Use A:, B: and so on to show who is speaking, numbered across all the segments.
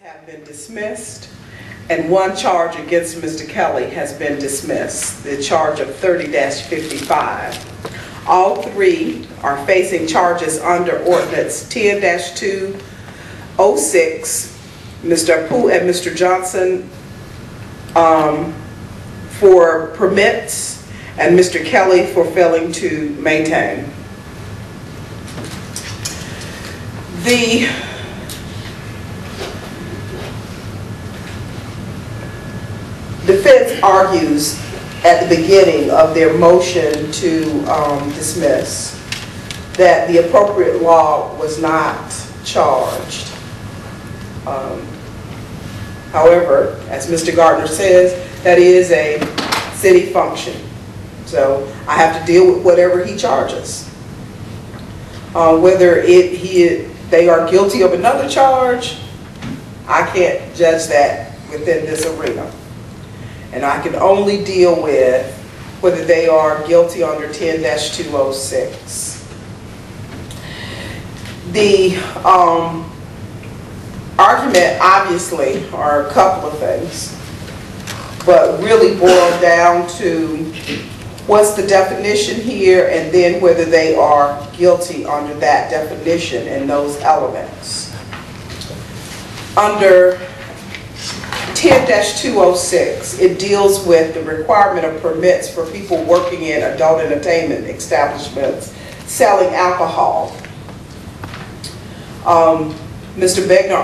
A: Have been dismissed, and one charge against Mr. Kelly has been dismissed, the charge of 30-55. All three are facing charges under Ordinance 10-206, Mr. Apu and Mr. Johnson for permits, and Mr. Kelly for failing to maintain. The defense argues at the beginning of their motion to dismiss that the appropriate law was not charged. However, as Mr. Gardner says, that is a city function. So I have to deal with whatever he charges. Whether they are guilty of another charge, I can't judge that within this arena. And I can only deal with whether they are guilty under 10-206. The argument, obviously, are a couple of things, but really boil down to what's the definition here, and then whether they are guilty under that definition and those elements. Under 10-206, it deals with the requirement of permits for people working in adult entertainment establishments selling alcohol. Mr. Begner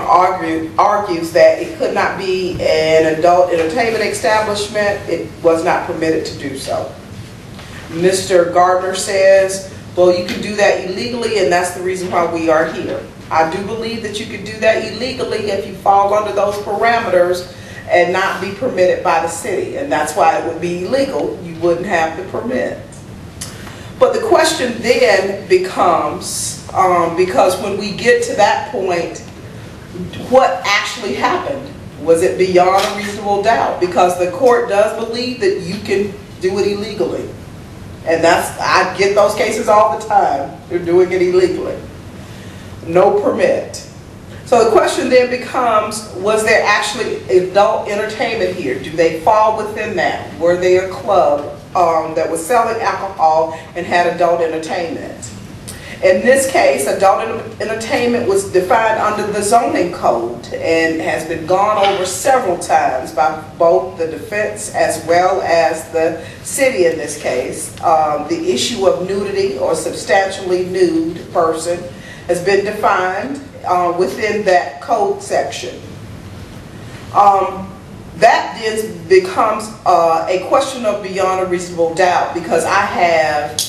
A: argues that it could not be an adult entertainment establishment. It was not permitted to do so. Mr. Gardner says, well, you can do that illegally, and that's the reason why we are here. I do believe that you could do that illegally if you fall under those parameters and not be permitted by the city, and that's why it would be illegal. You wouldn't have the permit. But the question then becomes, because when we get to that point, what actually happened? Was it beyond a reasonable doubt? Because the court does believe that you can do it illegally. And I get those cases all the time. They're doing it illegally. No permit. So the question then becomes, was there actually adult entertainment here? Do they fall within that? Were they a club that was selling alcohol and had adult entertainment? In this case, adult entertainment was defined under the zoning code and has been gone over several times by both the defense as well as the city in this case. The issue of nudity or substantially nude person has been defined within that code section. That then becomes a question of beyond a reasonable doubt, because I have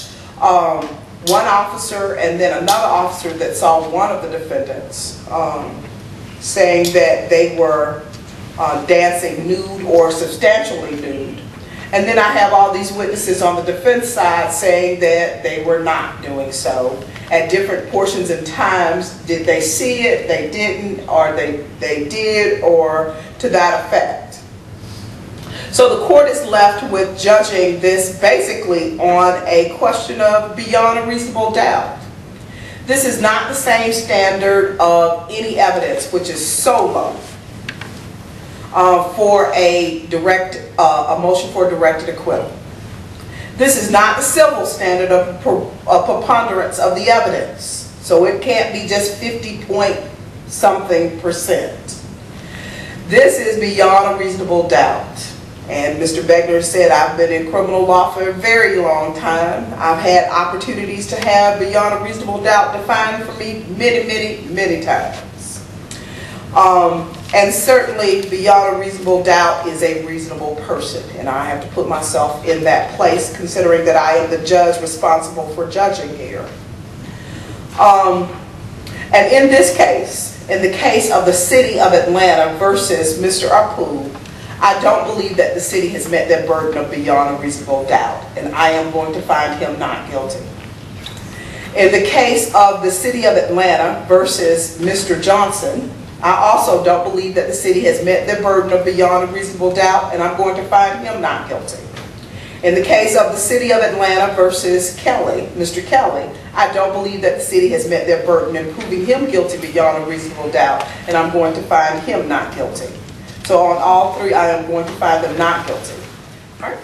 A: one officer and then another officer that saw one of the defendants saying that they were dancing nude or substantially nude. And then I have all these witnesses on the defense side saying that they were not doing so. At different portions and times, did they see it, they didn't, or they did, or to that effect. So the court is left with judging this basically on a question of beyond a reasonable doubt. This is not the same standard of any evidence, which is so low, for a motion for a directed acquittal. This is not the civil standard of preponderance of the evidence. So it can't be just 50-point-something%. This is beyond a reasonable doubt. And Mr. Begner said, I've been in criminal law for a very long time. I've had opportunities to have beyond a reasonable doubt defined for me many, many, many times. And certainly beyond a reasonable doubt is a reasonable person. And I have to put myself in that place, considering that I am the judge responsible for judging here. And in this case, in the case of the city of Atlanta versus Mr. Apu, I don't believe that the city has met their burden of beyond a reasonable doubt, and I am going to find him not guilty. In the case of the city of Atlanta versus Mr. Johnson, I also don't believe that the city has met their burden of beyond a reasonable doubt, and I'm going to find him not guilty. In the case of the City of Atlanta versus Kelly, Mr. Kelly, I don't believe that the city has met their burden in proving him guilty beyond a reasonable doubt, and I'm going to find him not guilty. So on all three, I am going to find them not guilty. All right.